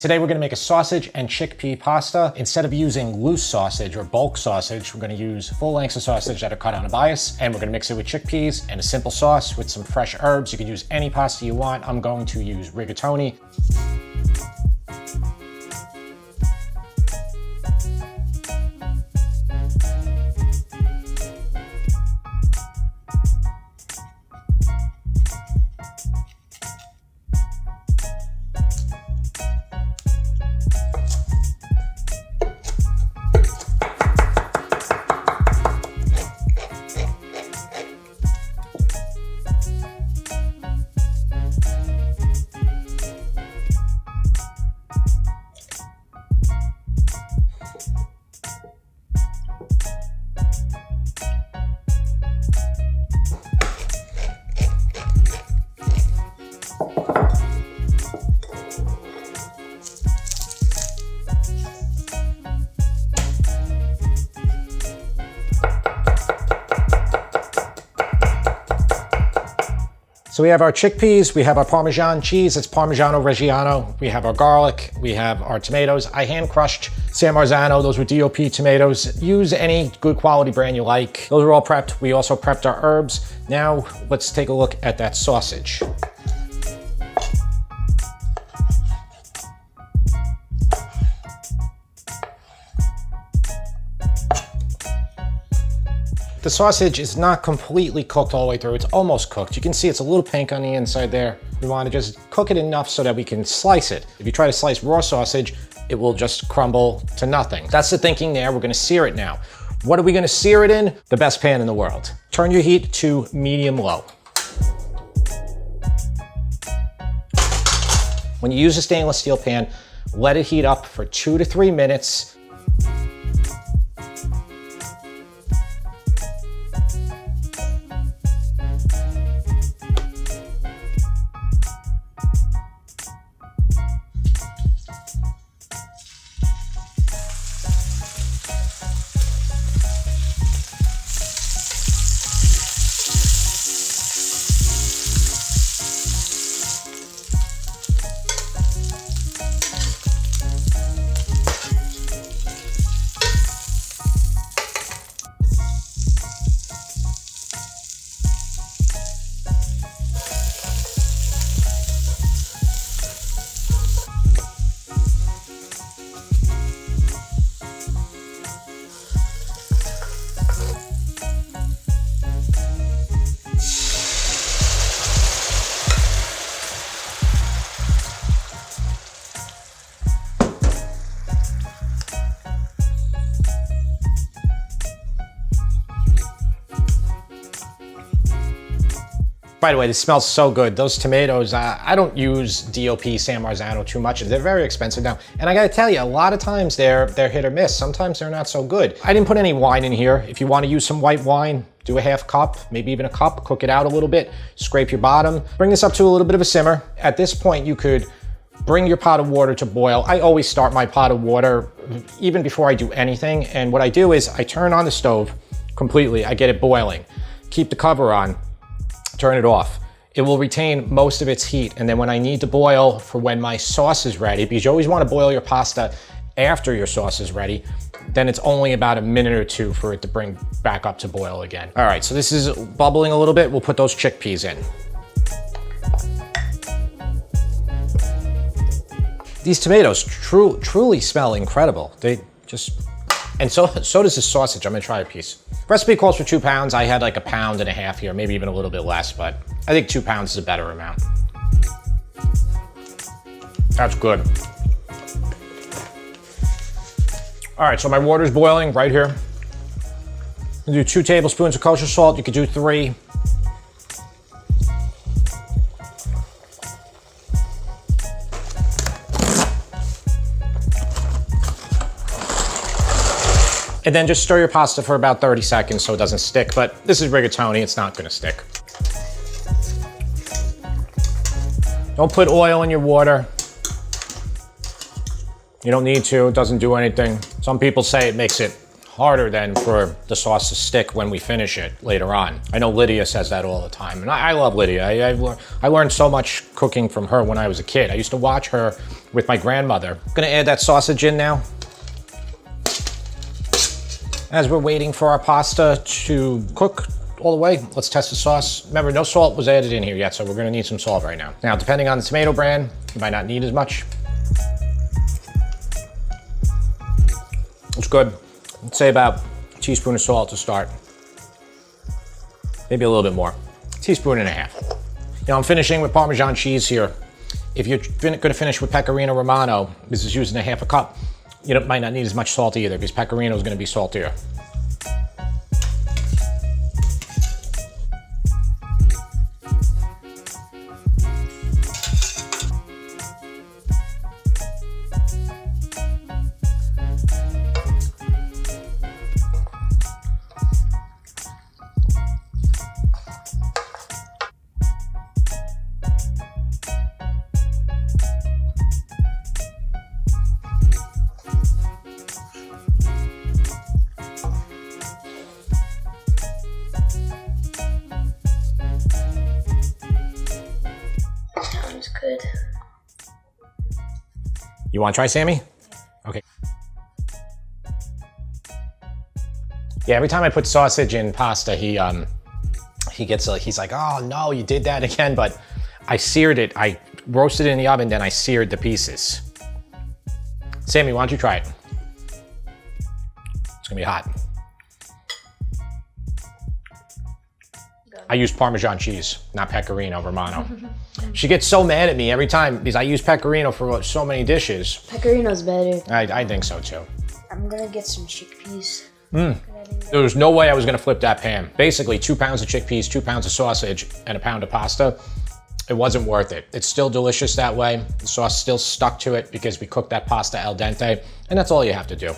Today we're going to make a sausage and chickpea pasta. Instead of using loose sausage or bulk sausage, we're going to use full lengths of sausage that are cut on a bias, and we're going to mix it with chickpeas and a simple sauce with some fresh herbs. You can use any pasta you want. I'm going to use rigatoni. So we have our chickpeas, we have our Parmesan cheese, it's Parmigiano Reggiano, we have our garlic, we have our tomatoes. I hand crushed San Marzano, those were DOP tomatoes. Use any good quality brand you like. Those are all prepped. We also prepped our herbs. Now let's take a look at that sausage. The sausage is not completely cooked all the way through. It's almost cooked. You can see it's a little pink on the inside there. We want to just cook it enough so that we can slice it. If you try to slice raw sausage, it will just crumble to nothing. That's the thinking there. We're going to sear it now. What are we going to sear it in? The best pan in the world. Turn your heat to medium-low. When you use a stainless steel pan, let it heat up for 2 to 3 minutes. By the way, this smells so good. Those tomatoes, I don't use DOP San Marzano too much. They're very expensive now. And I gotta tell you, a lot of times they're hit or miss. Sometimes they're not so good. I didn't put any wine in here. If you wanna use some white wine, do a half cup, maybe even a cup, cook it out a little bit, scrape your bottom, bring this up to a little bit of a simmer. At this point, you could bring your pot of water to boil. I always start my pot of water even before I do anything. And what I do is I turn on the stove completely. I get it boiling. Keep the cover on. Turn it off. It will retain most of its heat. And then when I need to boil for when my sauce is ready, because you always want to boil your pasta after your sauce is ready, then it's only about a minute or two for it to bring back up to boil again. All right, so this is bubbling a little bit. We'll put those chickpeas in. These tomatoes truly smell incredible. They just, and so does the sausage. I'm gonna try a piece. Recipe calls for 2 pounds. I had like 1.5 pounds here, maybe even a little bit less, but I think 2 pounds is a better amount. That's good. All right, so my water's boiling right here. I'm gonna do 2 tablespoons of kosher salt. You could do 3. And then just stir your pasta for about 30 seconds so it doesn't stick, but this is rigatoni, it's not gonna stick. Don't put oil in your water. You don't need to, it doesn't do anything. Some people say it makes it harder then for the sauce to stick when we finish it later on. I know Lydia says that all the time, and I love Lydia. I learned so much cooking from her when I was a kid. I used to watch her with my grandmother. I'm gonna add that sausage in now. As we're waiting for our pasta to cook all the way, let's test the sauce. Remember, no salt was added in here yet, so we're gonna need some salt right now. Now, depending on the tomato brand, you might not need as much. It's good. Let's say about a teaspoon of salt to start. Maybe a little bit more. Teaspoon and a half. You know, I'm finishing with Parmesan cheese here. If you're gonna finish with Pecorino Romano, this is using a half a cup, you might not need as much salt either because Pecorino is gonna be saltier. Sounds good. You want to try, Sammy? Okay. Yeah, every time I put sausage in pasta, he's like, oh no, you did that again. But I seared it. I roasted it in the oven, then I seared the pieces. Sammy, why don't you try it? It's gonna be hot. I use Parmesan cheese, not Pecorino Romano. She gets so mad at me every time because I use Pecorino for so many dishes. Pecorino's better. I think so too. I'm gonna get some chickpeas. There was no way I was gonna flip that pan. Basically 2 pounds of chickpeas, 2 pounds of sausage, and a pound of pasta. It wasn't worth it. It's still delicious that way. The sauce still stuck to it because we cooked that pasta al dente, and that's all you have to do.